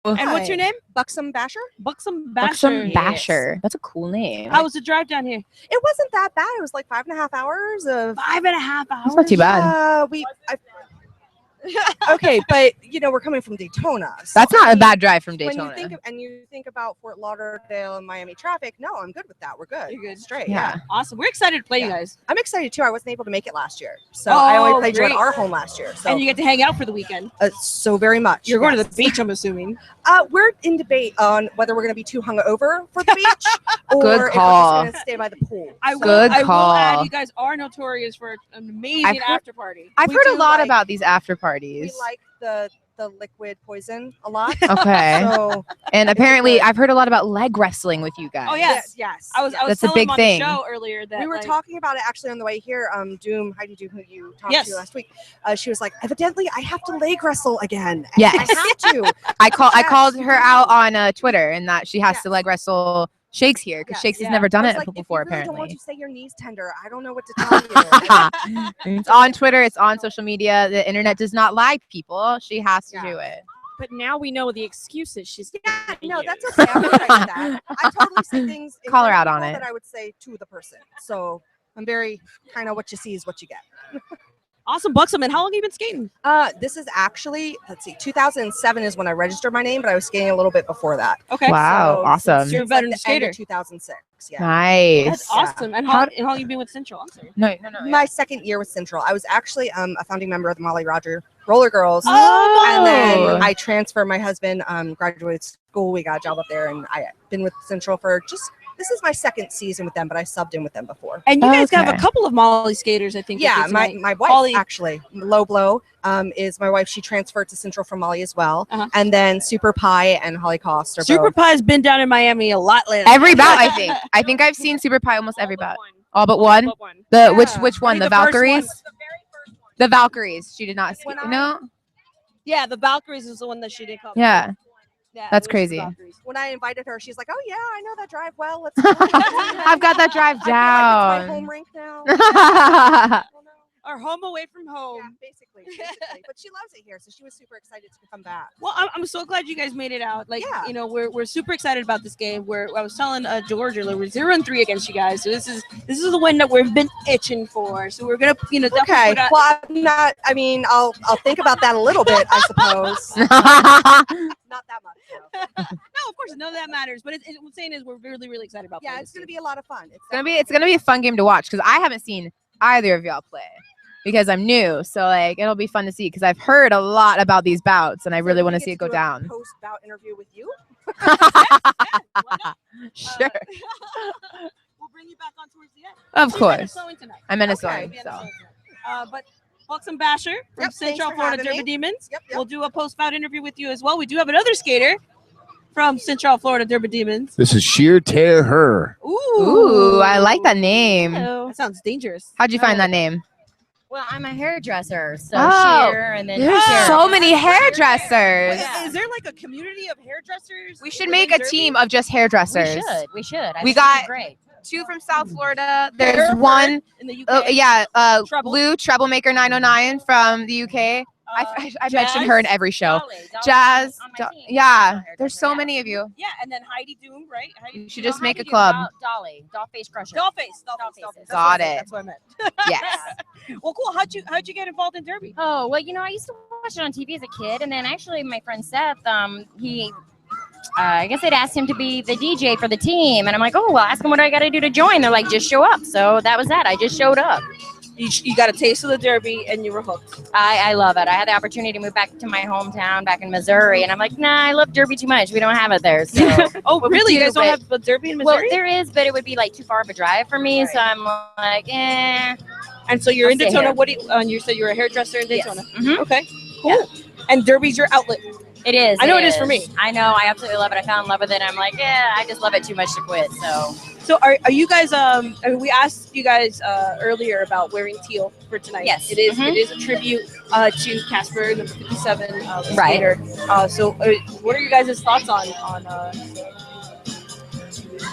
And what's your name? Buxom Basher. Buxom Basher. Buxom Basher. That's a cool name. How was the drive down here? It wasn't that bad. It was like 5.5 hours of. 5.5 hours. That's not too bad. Okay, but we're coming from Daytona. So That's not a bad drive from Daytona. When you think about Fort Lauderdale and Miami traffic, no, I'm good with that. We're good. You're good. Straight. Yeah. Awesome. We're excited to play you guys. I'm excited too. I wasn't able to make it last year, so I only played you at our home last year. So and you get to hang out for the weekend. So very much. You're going to the beach, I'm assuming. We're in debate on whether we're going to be too hungover for the beach or Good call. if we're just going to stay by the pool. I Good will call. add, you guys are notorious for an amazing after party. I've heard a do lot like- about these after parties. We like the liquid poison a lot. Okay. So And apparently, I've heard a lot about leg wrestling with you guys. Oh, yes. yes. I was That's a telling big him on thing. the show earlier that We were talking about it actually on the way here. Heidi Doom, who you talked to last week, she was like, evidently I have to leg wrestle again. Yes. I have to. I called her out on Twitter and that she has to leg wrestle Shakes here because Shakes has never done it before, if you really don't want apparently. to say your knees tender, I don't know what to tell you. It's on Twitter. It's on social media. The internet does not lie, people. She has to do it. But now we know the excuses she's No, that's okay. I'm okay with that. I totally say things in Call her front out of on people it. that I would say to the person. So I'm very kind of what you see is what you get. Awesome, Buxom. And how long have you been skating? This is actually, 2007 is when I registered my name, but I was skating a little bit before that. Okay. Wow, So awesome. since, You're a veteran the skater. End of 2006. Yeah. Nice. That's awesome. And how long have you been with Sintral? I'm sorry. No. My second year with Sintral. I was actually a founding member of the Molly Roger Roller Girls. Oh! And then I transferred. My husband graduated school. We got a job up there, and I've been with Sintral for this is my second season with them, but I subbed in with them before. And you guys have a couple of Molly skaters, I think. Yeah, my wife, Holly. actually, Low Blow is my wife. She transferred to Sintral from Molly as well. And then Super Pie and Holly Cost are Super both. Pie's been down in Miami a lot lately. Every bout, I think. I think I've seen Super Pie almost every bout. All but one. Which one? The Valkyries. The Valkyries. She did not. No. Yeah, the Valkyries is the one that she did call. Yeah. Yeah, That's it was crazy. the Valkyries. When I invited her, she's like, "Oh yeah, I know that drive well. Let's go." I've got that drive I feel like it's my down. home rink now. Or home away from home. Yeah, basically. But she loves it here, so she was super excited to come back. Well, I'm so glad you guys made it out. Like, we're super excited about this game. I was telling George earlier, we're 0-3 against you guys. So this is the win that we've been itching for. So we're gonna, definitely Okay. put out, Well, I'm not. I mean, I'll think about that a little bit, I suppose. Not that much. no, of course, none of that matters. But what I'm saying is, we're really, really excited about. Yeah, it's gonna be a lot of fun. It's gonna be a fun game to watch because I haven't seen either of y'all play because I'm new. So like it'll be fun to see because I've heard a lot about these bouts and I really want to see it go down. Post bout interview with you. Sure. We'll bring you back on towards the end. Of You're course. sewing tonight. I'm in a Okay. sewing, Yeah, so. But Buxom Basher from Yep, thanks Central for Florida having Derby me. Demons. Yep. We'll do a post-bout interview with you as well. We do have another skater from Central Florida Derby Demons. This is Sheer Tear Her. Ooh, I like that name. That sounds dangerous. How'd you find that name? Well, I'm a hairdresser, so Oh, sheer and then there's sheer. so many hairdressers. Is there like a community of hairdressers? We should make a team of just hairdressers. We should. I We think it'd got be great. 2 from South Florida. There's one. in the UK. Lou Troublemaker 909 from the UK. I mentioned her in every show. Dolly's Jazz. on my team. Yeah, She's a there's so hairdresser, many of you. Yeah, and then Heidi Doom, right? You should just make a club. Dolly, Dollface Crusher. Dollface. Got it. That's what I meant. Yes. Well, cool. How'd you get involved in Derby? Oh, well, I used to watch it on TV as a kid, and then actually my friend Seth, he, I guess they'd asked him to be the DJ for the team, and I'm like, oh, well, ask him what I got to do to join. They're like, just show up. So that was that. I just showed up. You got a taste of the Derby, and you were hooked. I love it. I had the opportunity to move back to my hometown back in Missouri, and I'm like, nah, I love Derby too much. We don't have it there. So. Oh, really? You guys don't have a Derby in Missouri? Well, there is, but it would be like too far of a drive for me. Right. So I'm like, eh. And so you're in Daytona. What do you said you're a hairdresser in Daytona? Yes. Mm-hmm. Okay, cool. Yeah. And Derby's your outlet. It is. I know it is for me. I know. I absolutely love it. I fell in love with it. I'm like, yeah, I just love it too much to quit. So are you guys? We asked you guys earlier about wearing teal for tonight. Yes. It is. Mm-hmm. It is a tribute to Casper, the 57 right. skater. So what are you guys' thoughts on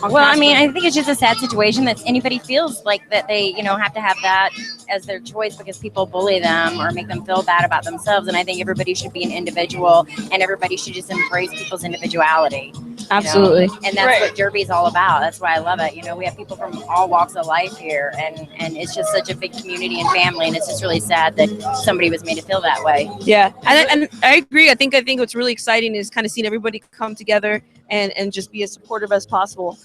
well, Casper? I mean, I think it's just a sad situation that anybody feels like that they, have to have that as their choice because people bully them or make them feel bad about themselves. And I think everybody should be an individual, and everybody should just embrace people's individuality. Absolutely. And that's what Derby is all about. That's why I love it. We have people from all walks of life here, and it's just such a big community and family. And it's just really sad that somebody was made to feel that way. Yeah, and I agree. I think what's really exciting is kind of seeing everybody come together and just be as supportive as possible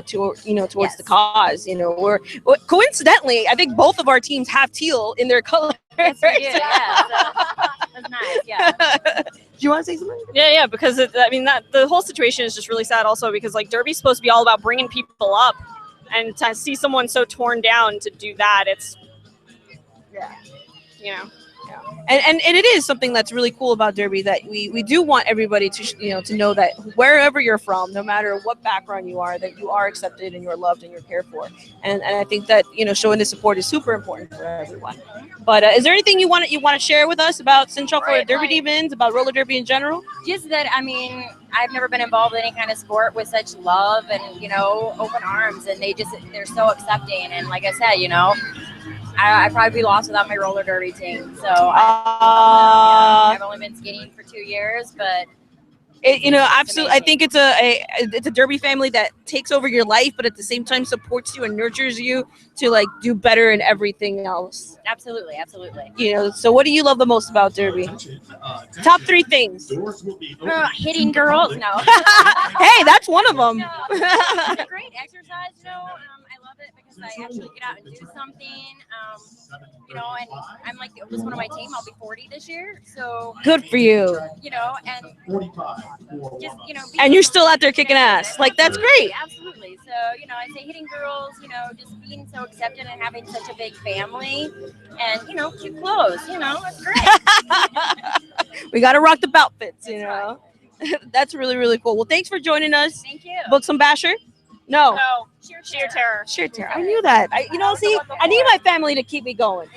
towards the cause. We're coincidentally, I think both of our teams have teal in their color. Yes, we do. Yeah, so that's nice. Yeah. Do you want to say something? Yeah, because that the whole situation is just really sad. Also, because like Derby's supposed to be all about bringing people up, and to see someone so torn down to do that, it's And it is something that's really cool about Derby, that we do want everybody to know that wherever you're from, no matter what background you are, that you are accepted and you're loved and you're cared for. And I think that showing the support is super important for everyone. But is there anything you want to share with us about Sintral for Derby Demons, about roller derby in general? Just that, I've never been involved in any kind of sport with such love and open arms, and they're so accepting. And like I said, I'd probably be lost without my roller derby team. So I've only been skating for 2 years, but absolutely. I think it's a derby family that takes over your life, but at the same time supports you and nurtures you to do better in everything else. Absolutely. So what do you love the most about derby? Top 3 things. Hitting girls, no. Hey, that's one of them. It's a great exercise, I love it because I actually get out and do something, and I'm like the oldest one on my team. I'll be 40 this year, so good for you. And just and you're still out there kicking ass. That's great. Absolutely. So I say hitting girls, just being so accepted and having such a big family, and cute clothes. It's great. We got to rock the belt fits. That's really, really cool. Well, thanks for joining us. Thank you. Buxom Basher. No. Sheer terror. Sheer terror. I knew that. I need my family to keep me going.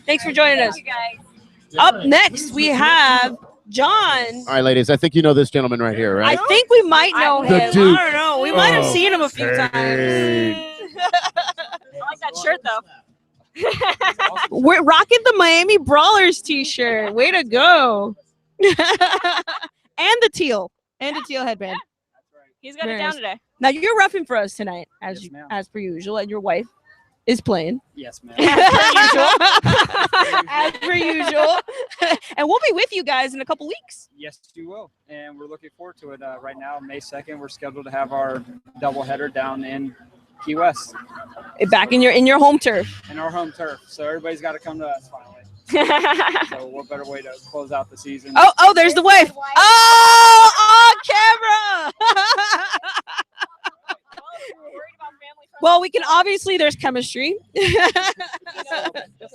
Thanks for joining us. Thank you guys. Up next, we have John. All right, ladies. I think you know this gentleman right here, right? I think we might know him. I Duke. don't know. We might have seen him a few times. I like that shirt though. We're rocking the Miami Brawlers t-shirt. Way to go. And the teal headband. He's got it down today. Now you're roughing for us tonight, as Yes, as per usual, and your wife is playing. Yes, ma'am. As per usual. And we'll be with you guys in a couple weeks. Yes, you will. And we're looking forward to it. Right now, May 2nd, we're scheduled to have our doubleheader down in Key West. Back in your home turf. In our home turf. So everybody's got to come to us finally. So what better way to close out the season? Oh, there's the wife. Oh, on camera. Well, we can obviously there's chemistry. That's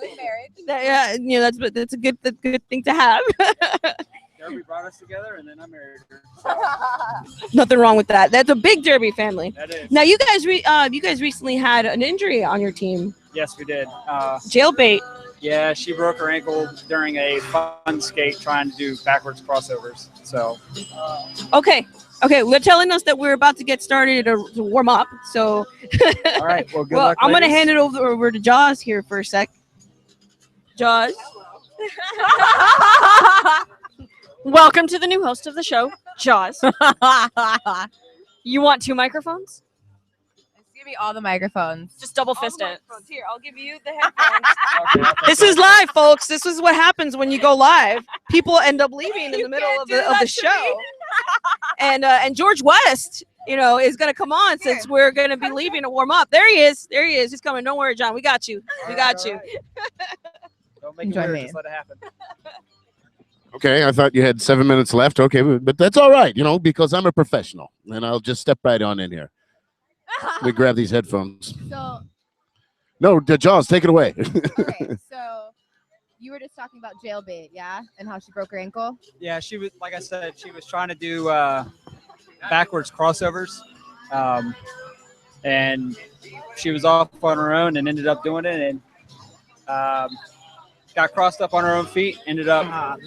a good thing to have. Derby brought us together, and then I married her. Nothing wrong with that. That's a big Derby family. That is. Now you guys recently had an injury on your team. Yes, we did. Jailbait. Yeah, she broke her ankle during a fun skate trying to do backwards crossovers. So. Okay. We're telling us that we're about to get started to warm up. So. All right. Well, good luck. I'm going to ladies. hand it over to Jaws here for a sec. Jaws. Welcome to the new host of the show, Jaws. You want 2 microphones? Give me all the microphones. Just double fist it. Here, I'll give you the headphones. This is live, folks. This is what happens when you go live. People end up leaving in the middle of the show. And George West, is going to come on since we're going to be leaving to warm up. There he is. He's coming. Don't worry, John. We got you. We got you. Don't make it weird. Just let it happen. Okay, I thought you had 7 minutes left. Okay, but that's all right, because I'm a professional, and I'll just step right on in here. Let me grab these headphones. So, No, Jaws, take it away. okay, so you were just talking about jailbait, yeah, and how she broke her ankle. Yeah, she was, like I said, she was trying to do backwards crossovers, and she was off on her own and ended up doing it, and got crossed up on her own feet, ended up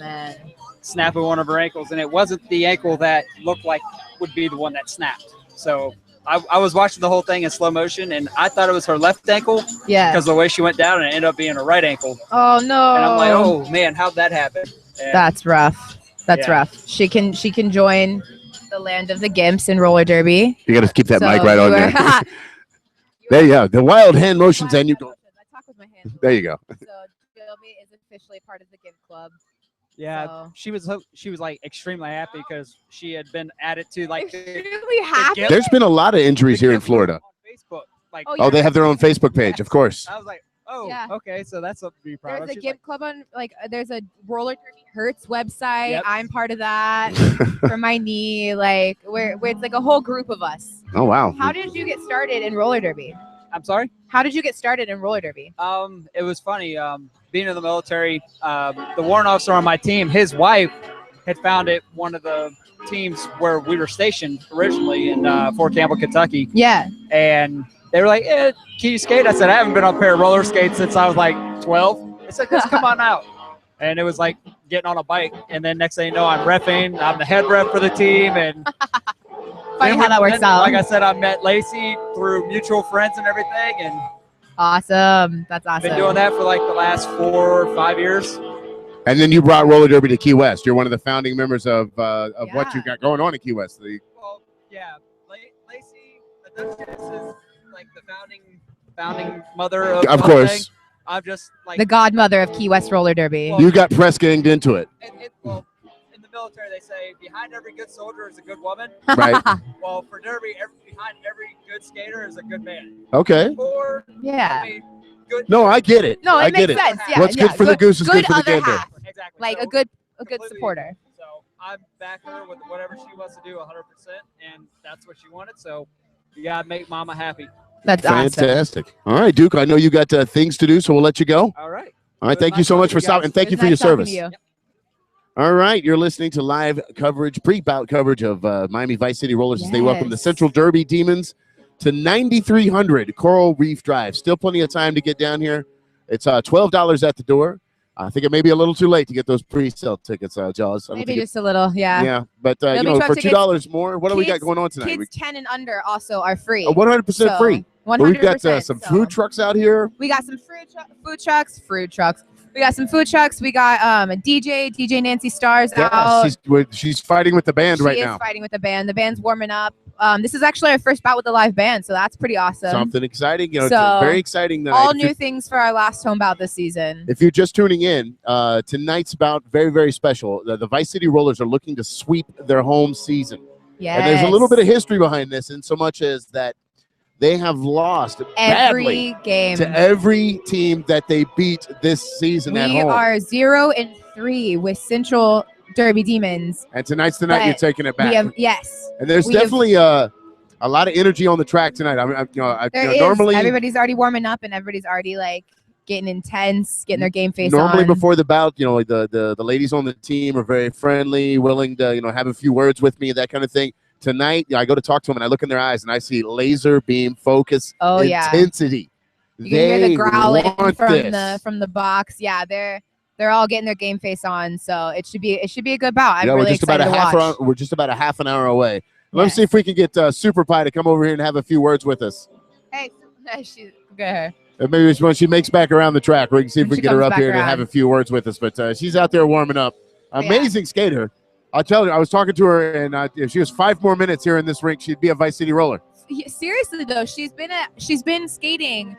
snapping one of her ankles, and it wasn't the ankle that looked like would be the one that snapped. So I was watching the whole thing in slow motion, and I thought it was her left ankle Yeah. because the way she went down, and it ended up being her right ankle. Oh no. And I'm like, oh man, how'd that happen? And That's rough. That's Yeah. rough. She can join the land of the Gimps in roller derby. You got to keep that So mic right you on are- there. There you go. The wild hand motions, and you go. I talk with my hands. There you go. So Derby is officially part of the Gimp club. yeah, So- she was like extremely happy because she had been added to like Extremely happy. Gimp- There's been a lot of injuries the here in Gimp Florida. on Facebook. Like, Oh, Oh, they have their own Facebook page, of course. I was like, oh, Yeah. okay, so that's something to be proud There's of. a She's Gimp club on there's a roller derby Hertz website. Yep. I'm part of that for my knee. Like where it's like a whole group of us. Oh wow. How did you get started in roller derby? I'm sorry. How did you get started in roller derby? It was funny. Being in the military, the warrant officer on my team, his wife had found it one of the teams where we were stationed originally in Fort Campbell, Kentucky, Yeah. and they were like, "Can you skate?" I said, "I haven't been on a pair of roller skates since I was like 12." They said, "Just come on out," and it was like getting on a bike. And then next thing you know, I'm reffing. I'm the head ref for the team, and Funny how that works then, out. Like I said, I met Lacey through mutual friends and everything, and Awesome. That's awesome. been doing that for like the last 4 or 5 years. And then you brought roller derby to Key West. You're one of the founding members of what you Yeah. got going on in Key West. Well, yeah, Lacey, the Duchess is like the founding mother of Of the course. thing. I'm just like The godmother of Key West roller derby. Well, You got press ganged into it, well, in the military they say behind every good soldier is a good woman. right? Well, for derby, behind every good skater is a good man. Okay. Or Yeah. I mean, good. No, I get it. No, it I makes get it. sense. Yeah. What's yeah. good for the goose is good for the other gander. half. Exactly. Like So a good completely- supporter. So I back her with whatever she wants to do 100%, and that's what she wanted. So you gotta make mama happy. That's awesome. Fantastic. All right, Duke. I know you got things to do, so we'll let you go. All right. All right. It was Thank you nice so much talking for to you stopping, guys. and thank you It's for your nice talking service. to you. All right, you're listening to live coverage, pre-bout coverage of Miami Vice City Rollers as they welcome the Yes. Central Derby Demons to 9300 Coral Reef Drive. Still plenty of time to get down here. It's $12 at the door. I think it may be a little too late to get those pre-sale tickets, Jaws. I don't Maybe think just a little. Yeah. yeah, but There'll you be know, 12 for tickets. $2 more, what do we got Kids- going on tonight? Kids 10 and under also are free. 100% So, free. But 100%. we've got some food trucks out here. We got some food trucks. We got some food trucks. We got a DJ Nancy Stars Yeah, out. she's fighting with the band She right is now. fighting with the band. The band's warming up. This is actually our first bout with the live band, so that's pretty awesome. Something exciting. You know, it's So, a very exciting night. All If you- new things for our last home bout this season. If you're just tuning in, tonight's bout very, very special. The Vice City Rollers are looking to sweep their home season. Yes. And there's a little bit of history behind this, in so much as that they have lost badly every game. to every team that they beat this season at We home. are 0-3 with Sintral Derby Demons. And tonight's the night but you're taking it back. We have yes. And there's we have- definitely a lot of energy on the track tonight. There is. Normally, Everybody's already warming up and everybody's already like getting intense, getting their game face normally on. before the bout, the ladies on the team are very friendly, willing to have a few words with me, that kind of thing. Tonight, I go to talk to them and I look in their eyes and I see laser beam focus, Oh, yeah. intensity. You can hear the They growling want this. from the box. Yeah, they're all getting their game face on, so it should be a good bout. I'm Yeah, really we're just about excited to watch. we're just about a half an hour away. Let me Yes. see if we can get Super Pie to come over here and have a few words with us. Hey, go ahead. And maybe when she makes back around the track, we can see if When we she can get her comes up here back and have around. a few words with us. But she's out there warming up. Yeah. Amazing skater. I'll tell you, I was talking to her, and if she was 5 more minutes here in this rink, she'd be a Vice City Roller. Seriously though, she's been skating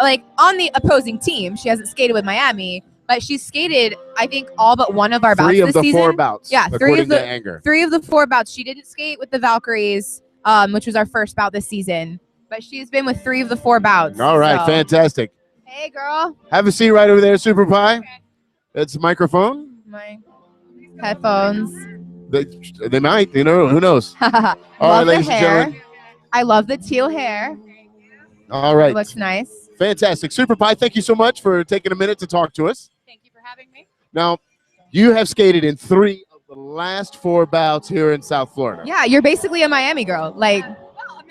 like on the opposing team. She hasn't skated with Miami, but she's skated I think all but one of our bouts 3 of this the season. 4 bouts. Yeah, 3 according of the to Anger. 3 of the 4 bouts. She didn't skate with the Valkyries, which was our first bout this season, but she's been with 3 of the 4 bouts. All right, so. fantastic. Hey, girl. Have a seat right over there, Super Pie. That's the microphone. My headphones. They might, who knows? Love All right, the ladies and hair. gentlemen. I love the teal hair. All right. It looks nice. Fantastic. Super Pie, thank you so much for taking a minute to talk to us. Thank you for having me. Now, you have skated in 3 of the last 4 bouts here in South Florida. Yeah, you're basically a Miami girl. Like, Well,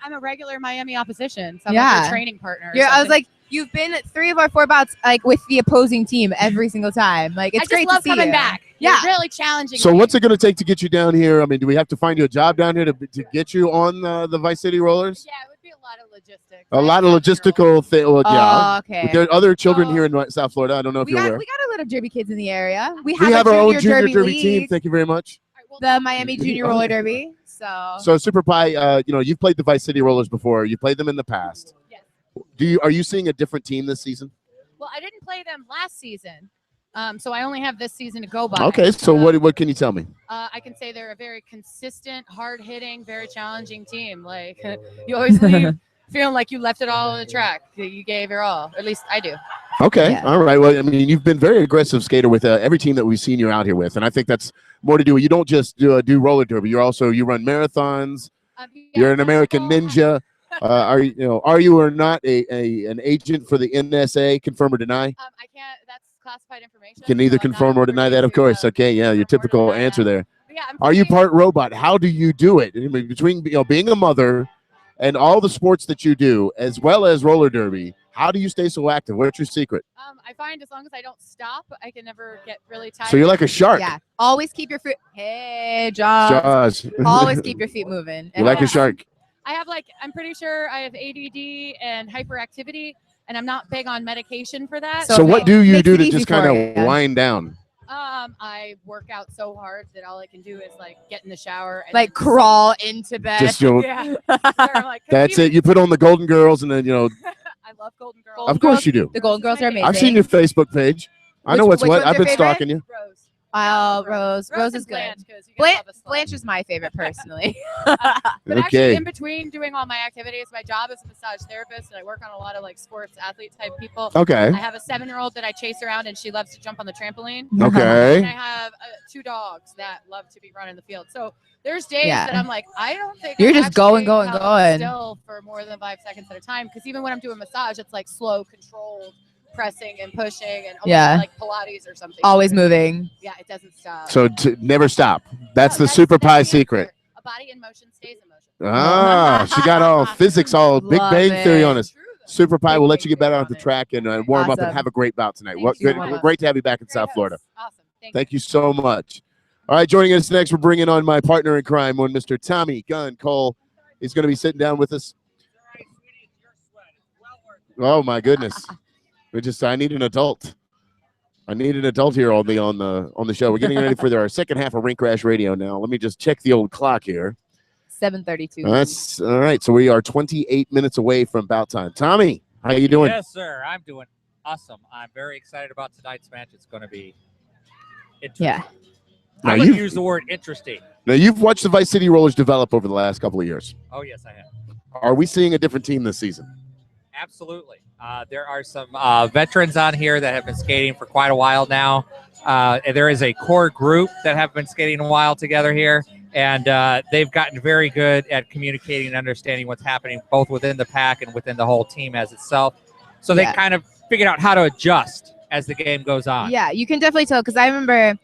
I'm a regular Miami opposition, so I'm Yeah. like your training partner. or I was something. like, you've been at 3 of our 4 bouts, like with the opposing team every single time. Like, it's I just great love to see coming you. back. Yeah. You're really challenging. So me. what's it going to take to get you down here? I mean, do we have to find you a job down here to get you on the Vice City Rollers? Yeah, it would be a lot of logistics. A lot of logistical things. Well, yeah. Oh, okay. There are other children So- here in South Florida. I don't know if We you're got aware. a lot of derby kids in the area. We We have a our own junior junior derby team. league, Thank you very much. All right, well, the Miami Junior Roller Derby. So Super Pie, you've played the Vice City Rollers before. You played them in the past. Yes. Are you seeing a different team this season? well, I didn't play them last season, so I only have this season to go by. Okay, so what can you tell me? I can say they're a very consistent, hard-hitting, very challenging team. Like you always leave feeling like you left it all on the track. You gave your all. At least I do. Okay, Yeah. all right. Well, I mean, you've been very aggressive skater with every team that we've seen you out here with, and I think that's more to do. You don't just do roller derby. You run marathons. Yeah, You're an American basketball. ninja. Are you or not an agent for the NSA? Confirm or deny? I can't. That's classified information. Can neither so I'm not confirm or deny that, of free to, course. Okay, yeah, your report or typical deny answer that. there. But yeah, I'm Are you pretty- part robot? How do you do it? I mean, between being a mother and all the sports that you do, as well as roller derby, how do you stay so active? What's your secret? I find as long as I don't stop, I can never get really tired. So you're like a shark. Yeah. Always keep your feet. Hey, Jaws. Jaws. Always keep your feet moving. You're like a shark. I have I'm pretty sure I have ADD and hyperactivity, and I'm not big on medication for that. So what do you makes do it to easy just for kind you. of wind down? I work out so hard that all I can do is get in the shower and Like crawl into bed. Just yeah. I'm like, that's it. You put on the Golden Girls, and then I love Golden Girls. of course you do. The Golden Girls are amazing. I've seen your Facebook page. I know Which what's what. one's I've your been favorite? stalking you. Rose. Oh, Rose. Rose and is good. Blanche, 'cause you gotta love a slut. Blanche is my favorite personally. But actually, Okay. in between doing all my activities, my job is a massage therapist, and I work on a lot of sports athlete type people. Okay. I have a 7-year-old that I chase around, and she loves to jump on the trampoline. Okay. And I have 2 dogs that love to be running the field. So there's days Yeah. that I'm like, I don't think You're I'm just going, actually going, held going. still for more than 5 seconds at a time. Because even when I'm doing massage, it's slow, controlled pressing and pushing, and almost Yeah. like Pilates or something. Always moving. Yeah, it doesn't stop. So never stop. That's No, the Super Pie the secret. answer. A body in motion stays in motion. Ah, she got all physics, all Big Love Bang Theory it. on us. True, though. Super Pie, Big we'll let Bang you get better Theory off the on it. track and warm up and Awesome. have a great bout tonight. Thank What you good, so much. great to have you back in Great South host. Florida. Awesome. Thank you so much. All right, joining us next, we're bringing on my partner in crime, one Mr. Tommy Gunn Cole. He's going to be sitting down with us. Oh my goodness, I need an adult. I need an adult here on the show. We're getting ready for our second half of Rink Rash Radio now. Let me just check the old clock here. 7:32. That's all right. So we are 28 minutes away from bout time. Tommy, how you doing? Yes, sir. I'm doing awesome. I'm very excited about tonight's match. It's going to be interesting. Yeah. Now I would you- use the word interesting. Now you've watched the Vice City Rollers develop over the last couple of years. Oh, yes, I have. Are we seeing a different team this season? Absolutely. There are some veterans on here that have been skating for quite a while now. And there is a core group that have been skating a while together here. And they've gotten very good at communicating and understanding what's happening both within the pack and within the whole team as itself. So they Yeah. kind of figured out how to adjust as the game goes on. Yeah, you can definitely tell because I remember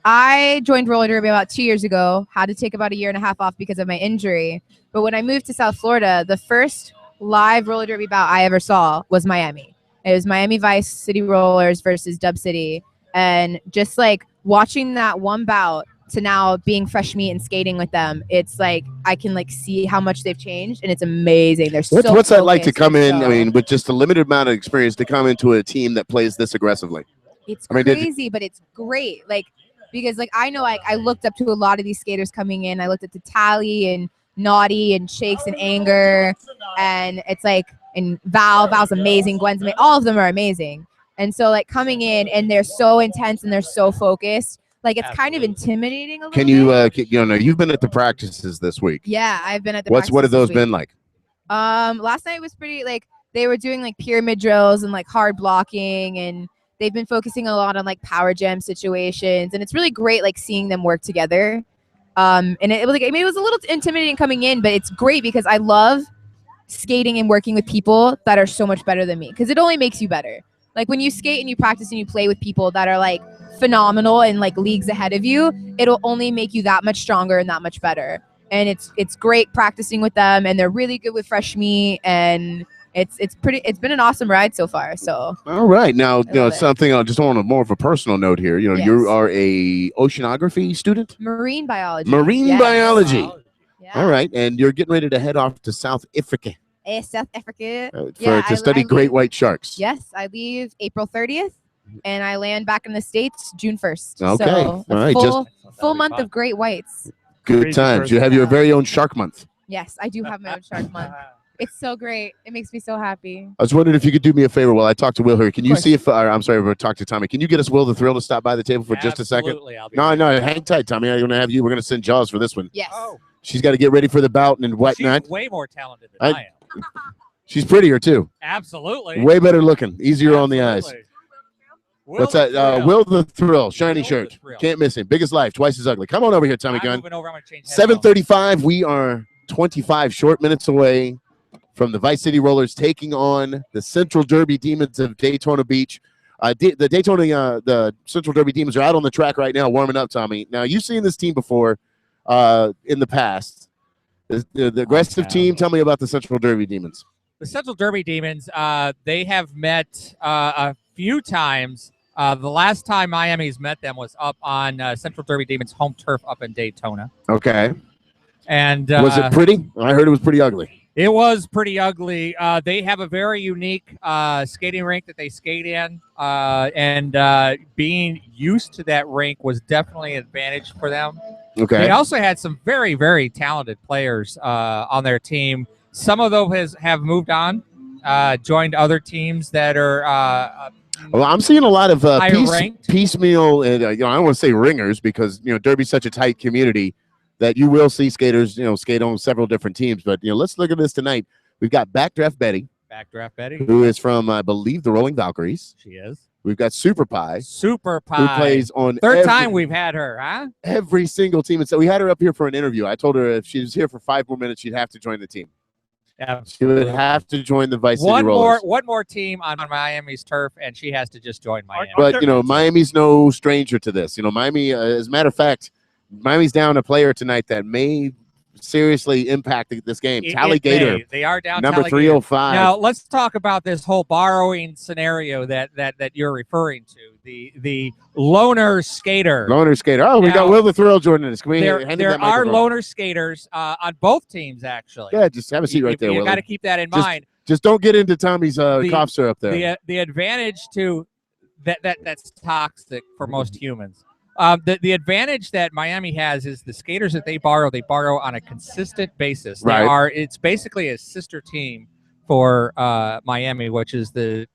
I joined roller derby about 2 years ago, had to take about a year and a half off because of my injury. But when I moved to South Florida, the first live roller derby bout I ever saw was Miami. It was Miami Vice City Rollers versus Dub City. And just watching that one bout to now being fresh meat and skating with them, it's I can see how much they've changed, and it's amazing. They're so What's that like to focused come and in? so- I mean, with just a limited amount of experience, to come into a team that plays this aggressively. It's I mean, crazy, but it's great. Because I know I looked up to a lot of these skaters coming in. I looked up to Tally and Naughty and Shakes and Anger, and it's and Val's amazing. Gwen's amazing. All of them are amazing. And so coming in and they're so intense and they're so focused. It's kind of intimidating a little Can bit. you you've been at the practices this week. Yeah, I've been at the What have practices those this week. been like? Last night was pretty they were doing pyramid drills and hard blocking, and they've been focusing a lot on power jam situations, and it's really great seeing them work together. And it was it was a little intimidating coming in, but it's great because I love skating and working with people that are so much better than me because it only makes you better. When you skate and you practice and you play with people that are phenomenal and leagues ahead of you, it'll only make you that much stronger and that much better. And it's great practicing with them, and they're really good with fresh meat, and it's been an awesome ride so far. So All right, now love it. something I just want more of a personal note here. You Yes. are a oceanography student, marine biology. marine Yes. biology. Yeah. All right, and you're getting ready to head off to South Africa South Africa. to study great white sharks. Yes, I leave April 30th, and I land back in the States June 1st. Okay. So All right, full month of great whites. Good Crazy times. person. You have your very own Shark Month. Yes, I do have my own Shark Month. It's so great. It makes me so happy. I was wondering if you could do me a favor while I talk to Will here. Can you course. see if I'm sorry, we'll talk to Tommy. Can you get us Will the Thrill to stop by the table for just a second? Absolutely, I'll be No, right no, back. hang tight, Tommy. I'm gonna have you. We're gonna send Jaws for this one. Yes. She's got to get ready for the bout and whatnot. She's way more talented than I am. She's prettier too. Absolutely. Way better looking. Easier on the eyes. Absolutely. What's Will that? the Thrill. Will the Thrill, shiny Will the shirt. Thrill. Can't miss him. Biggest life, twice as ugly. Come on over here, Tommy I'm Gunn. moving over. I'm gonna change headphones. 7:35. We are 25 short minutes away from the Vice City Rollers taking on the Central Derby Demons of Daytona Beach. The Central Derby Demons are out on the track right now, warming up. Tommy, now you've seen this team before in the past. The aggressive team. Tell me about the Central Derby Demons. The Central Derby Demons, they have met a few times. The last time Miami's met them was up on Central Derby Demons' home turf up in Daytona. Okay. And Was it pretty? I heard it was pretty ugly. It was pretty ugly. They have a very unique skating rink that they skate in, and being used to that rink was definitely an advantage for them. Okay. They also had some very, very talented players on their team. Some of those have moved on, joined other teams that are. Well, I'm seeing a lot of higher-ranked. piecemeal, and I don't want to say ringers because Derby's such a tight community that you will see skaters, skate on several different teams. But let's look at this tonight. We've got Backdraft Betty, Backdraft who is from, I believe, the Rolling Valkyries. She is. We've got Super Pie, Super Pie. who plays on Third time we've had her, huh? every single team. And so we had her up here for an interview. I told her if she was here for 5 more minutes, she'd have to join the team. She would have to join the Vice City Rollers. One more team on Miami's turf, and she has to just join Miami. But Miami's no stranger to this. Miami, as a matter of fact, Miami's down a player tonight that may seriously impact this game. Gator. They are down number Gator. 305. Now let's talk about this whole borrowing scenario that you're referring to. The loner skater. Loner skater. Oh, we got Will the Thrill joining us. Can we hand him there that are microphone? loner skaters on both teams, actually. Yeah, just have a seat right there, You Willie. got to keep that in mind. Just don't get into Tommy's cough syrup there. The advantage to that's toxic for most humans. The advantage that Miami has is the skaters that they borrow on a consistent basis. Right. It's basically a sister team for Miami, which is the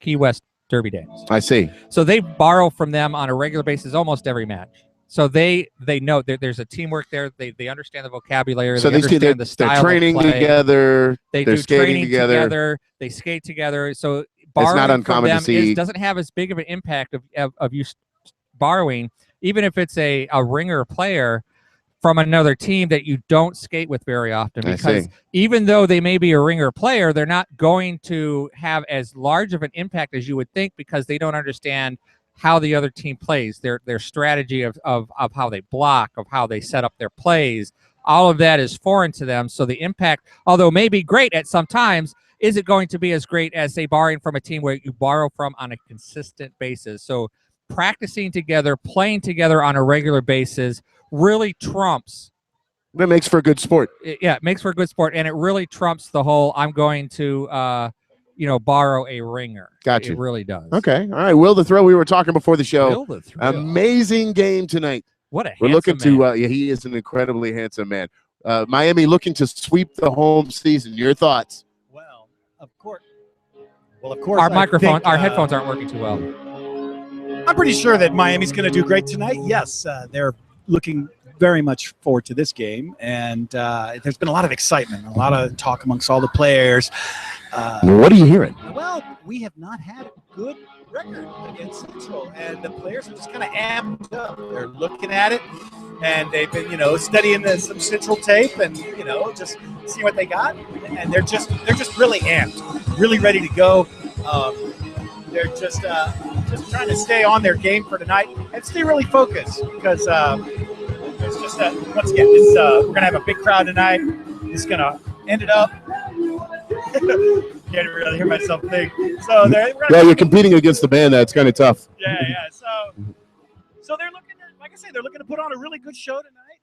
Key West Derby Dames. I see. So they borrow from them on a regular basis almost every match. So they know there's a teamwork there. They understand the vocabulary. So they understand the style they're training of play. together. They're do skating training together. They skate together. So It's borrowing not from uncommon to them see. doesn't have as big of an impact of you borrowing, even if it's a ringer player from another team that you don't skate with very often, I because see. even though they may be a ringer player, they're not going to have as large of an impact as you would think, because they don't understand how the other team plays, their strategy of how they block, of how they set up their plays. All of that is foreign to them. So the impact, although may be great at some times, is it going to be as great as, say, borrowing from a team where you borrow from on a consistent basis? So practicing together, playing together on a regular basis really trumps. That makes for a good sport. It makes for a good sport, and it really trumps the whole I'm going to borrow a ringer. Got you. It really does. Okay. All right. Will the Thrill, we were talking before the show. Will the Thrill. Amazing game tonight. What a We're looking handsome man. to he is an incredibly handsome man. Miami looking to sweep the home season. Your thoughts? Well, of course. Our Our headphones aren't working too well. I'm pretty sure that Miami's going to do great tonight. Yes, they're looking very much forward to this game, and there's been a lot of excitement, a lot of talk amongst all the players. What are you hearing? Well, we have not had a good record against Sintral, and the players are just kind of amped up. They're looking at it, and they've been, studying some Sintral tape, and just see what they got, and they're just really amped, really ready to go. They're just trying to stay on their game for tonight and stay really focused, because there's just once again, we're gonna have a big crowd tonight. It's gonna end it up Can't really hear myself think. So Yeah, you're competing against the band. That's kind of tough. Yeah. So they're looking to, like I say, they're looking to put on a really good show tonight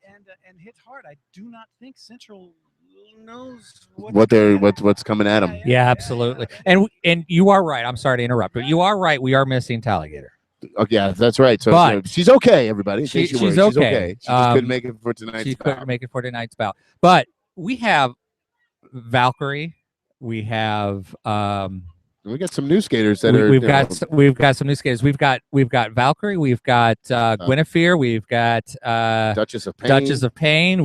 and hit hard. I do not think Sintral knows what's coming at them. Yeah, absolutely. And you are right. I'm sorry to interrupt, but you are right. We are missing Talligator. Okay, yeah, that's right. So, But she's okay, everybody. She's She's okay. okay. She just couldn't make it for tonight's She bout. couldn't make it for tonight's bout. But we have Valkyrie. We have we got some new skaters that we've got some new skaters. We've got Valkyrie. We've got Guinevere. We've got Duchess of Pain.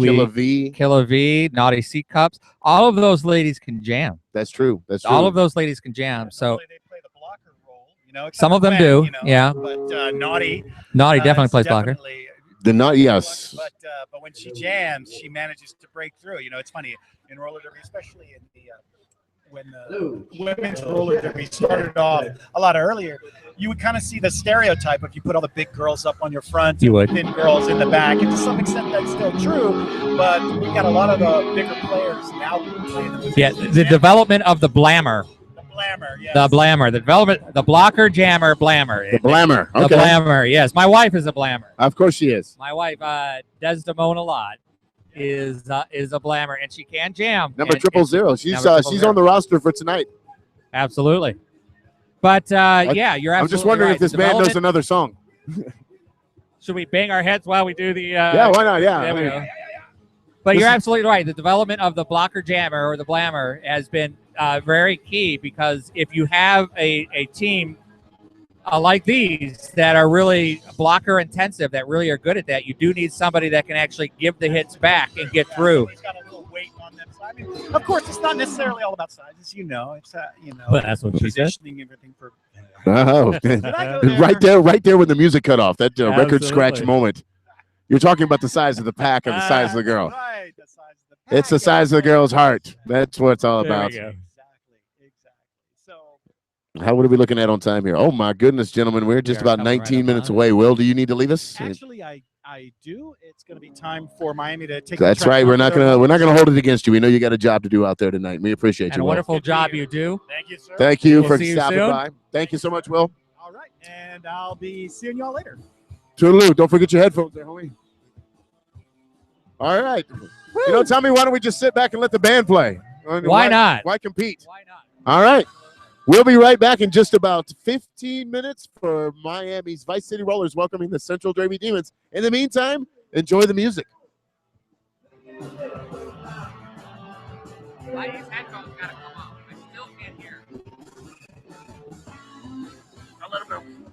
Killa V, Naughty C Cups. All of those ladies can jam. That's true. That's true. All of those ladies can jam. So they play the blocker role, you know. some of them do. Yeah. But Naughty definitely plays blocker. The Naughty, yes. But when she jams, she manages to break through. You know, it's funny in roller derby, especially in the when the women's roller derby started off a lot earlier, you would kind of see the stereotype of you put all the big girls up on your front, you would, thin girls in the back, and to some extent that's still true. But we got a lot of the bigger players now playing the Yeah, the development of the blammer. Yes. The blammer, the development, the blocker, jammer, blammer. The blammer. Okay. The blammer. Yes, my wife is a blammer. Of course she is. My wife, Desdemona Lott, is a blammer, and she can jam. Number 000. She's on the roster for tonight. Absolutely. But yeah, you're absolutely I'm just wondering right. if this band knows another song. Should we bang our heads while we do the? Yeah, why not? Yeah. There we go. But you're absolutely right. The development of the blocker jammer or the blammer has been very key, because if you have a team like these that are really blocker intensive, that really are good at that, you do need somebody that can actually give the hits back and get through. He's got a little weight on them. So, I mean, of course, it's not necessarily all about sizes. You know, it's But that's what she said. positioning everything for. Oh, right there when the music cut off. That record scratch moment. You're talking about the size of the pack and the size of the girl. Right, the size of the pack. It's the size of the girl's heart. That's what it's all about. Exactly. So, what are we looking at on time here? Oh my goodness, gentlemen, we're just about 19 minutes away. Will, do you need to leave us? Actually, I do. It's going to be time for Miami to take. That's right. We're not gonna hold it against you. We know you got a job to do out there tonight. We appreciate you. A wonderful job you do. Thank you, sir. Thank you We'll for see you stopping soon. by. Thank you so much, Will. All right, and I'll be seeing y'all later. Toodaloo. Don't forget your headphones there, homie. All right. You know, Tommy, why don't we just sit back and let the band play? Why not? Why compete? Why not? All right. We'll be right back in just about 15 minutes for Miami's Vice City Rollers welcoming the Sintral Derby Demons. In the meantime, enjoy the music. Why these headphones gotta come off? I still can't hear. I'll let them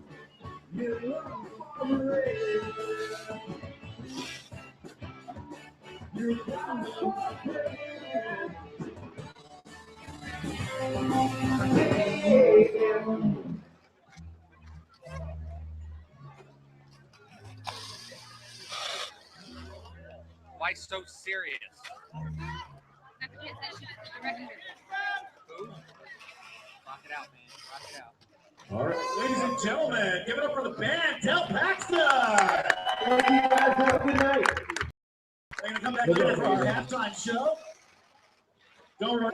Why so serious? Rock it out, man. Rock it out. All right, ladies and gentlemen, give it up for the band, Del Paxton. Thank you guys. Have a good night. We're gonna come back later for our halftime show. Don't run.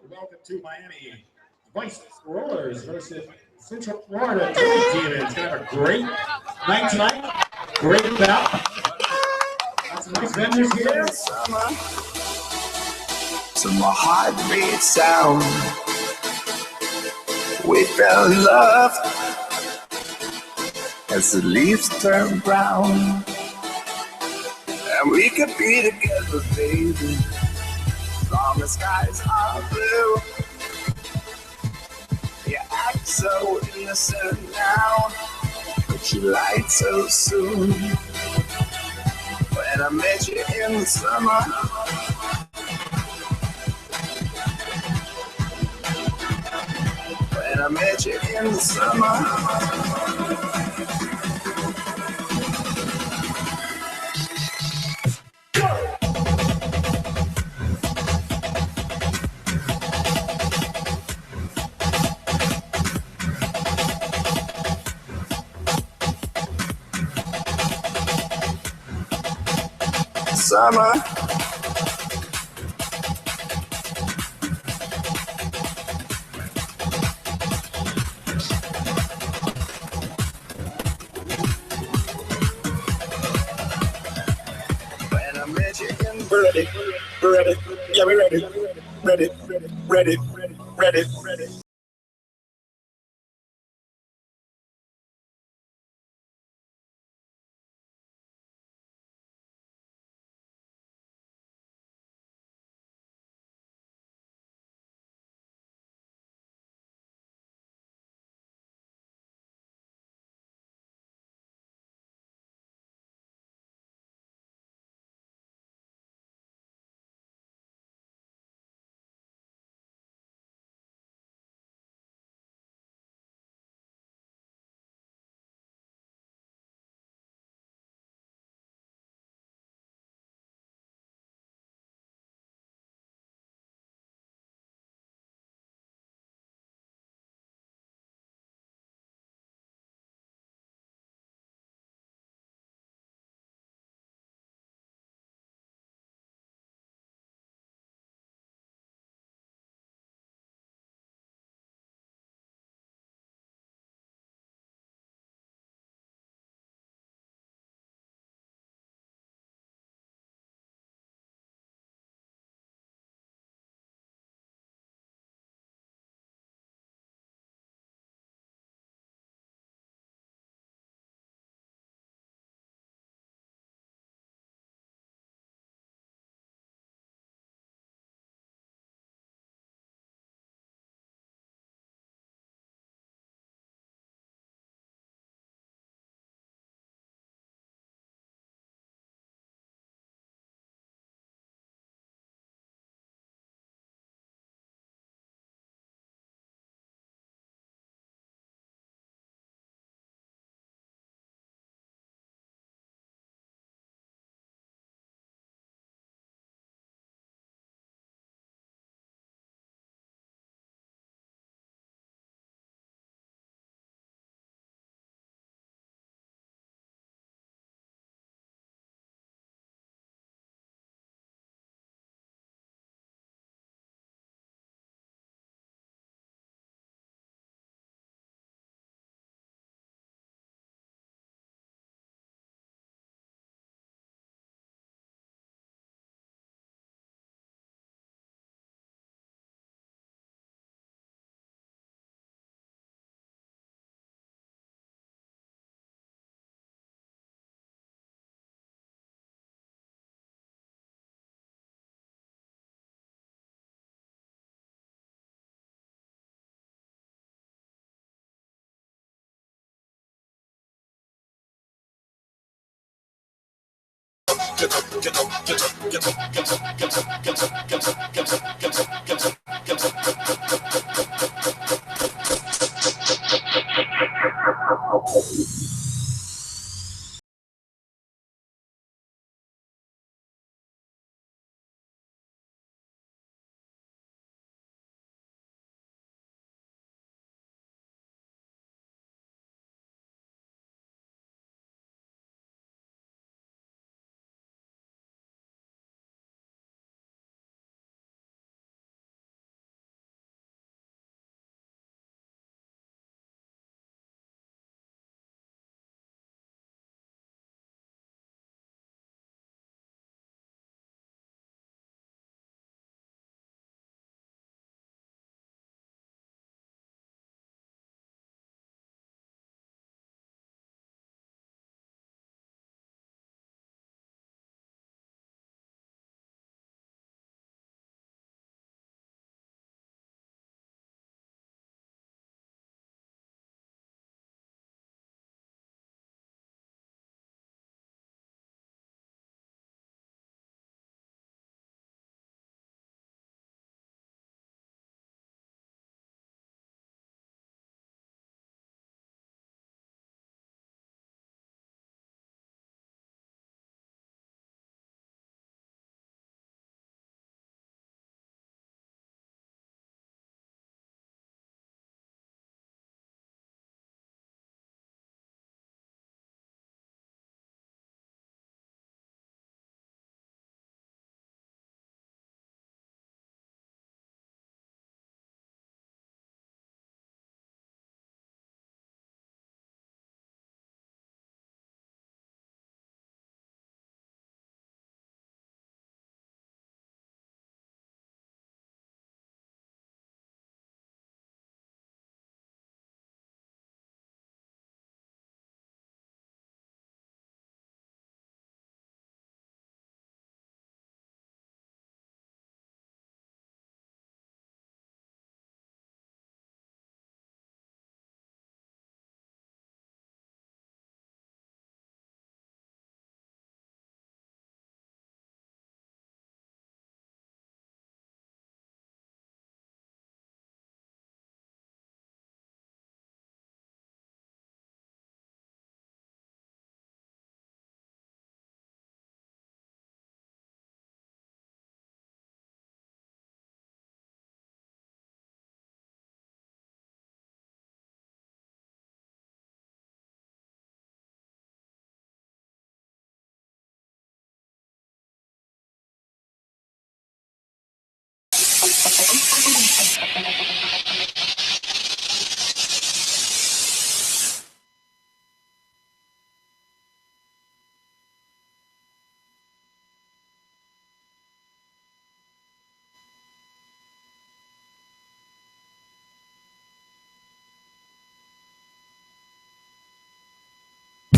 Welcome to Miami Vice Rollers versus Central Florida Demons. It's gonna have a great night tonight. Great bout. Got some nice vendors here. To my heartbeat sound, we fell in love as the leaves turn brown, and we could be together, baby, as long as skies are blue. You act so innocent now, but you lied so soon. When I met you in the summer, when I met you in the summer. summer. When I'm Michigan, we're ready, yeah, we're ready.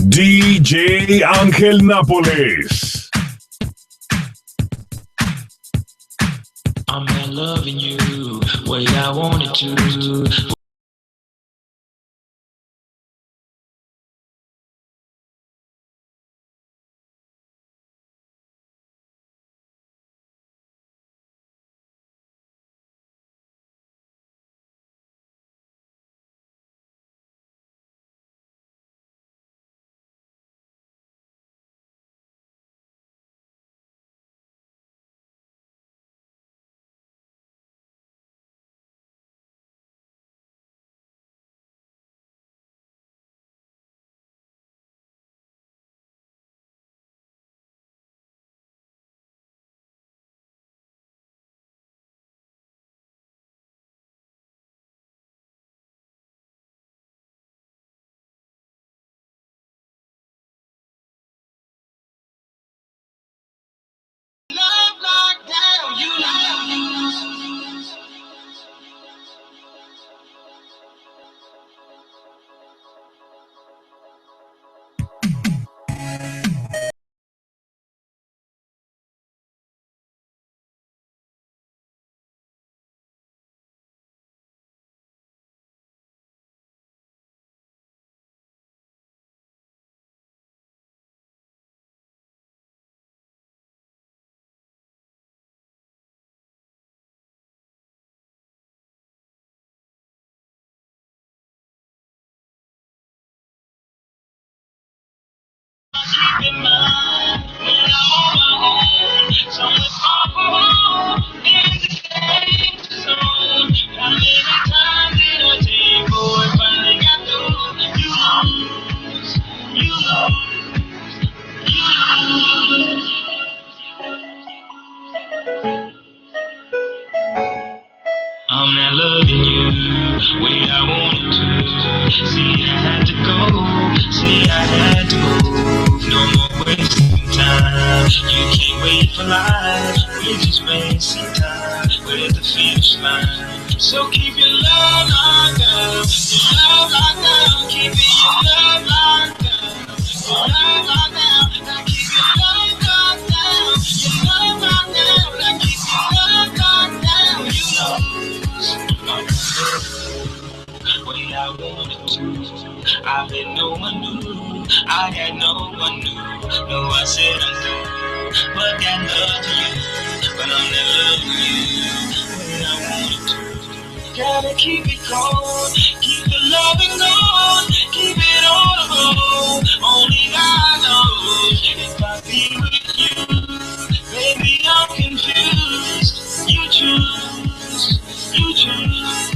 DJ Ángel Nápoles. I'm not loving you way I wanted to. Keep in mind when I'm on my own, so it's hard for all in the same zone. How many times did I take for it finally got through? You I'm not loving you way I wanted to. See, I had to go. See, I had to move. No more wasting time. You can't wait for life. We're just wasting time. We're at the finish line. So keep your love locked down. Your love locked down. Keep your love locked down. Your love locked down. Now keep your love locked down. Your love locked down. Now keep your love locked down. You know. Way I wanted to. I had no one knew. I had no one knew. No, I said I'm through. But got love to you. But I'm not loving you. Way I wanted to. Gotta keep it going. Keep the loving going. Keep it on the road. Only God knows if I be with you. Baby, I'm confused. You choose. You choose.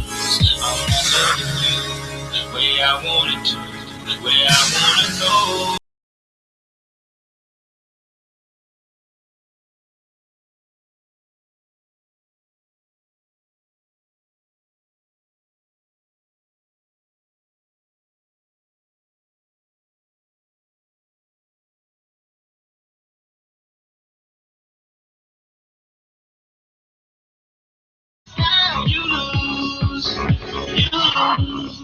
I'm not loving you way I wanted to, where I wanna go. You lose. You lose.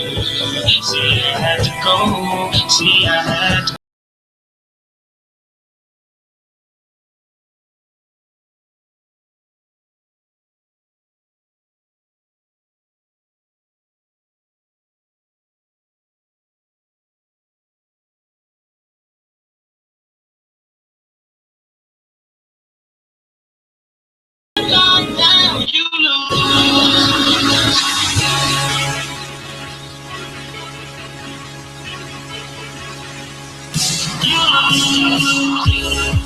See, I had to go. See, I had to. Down, you lose. You lose.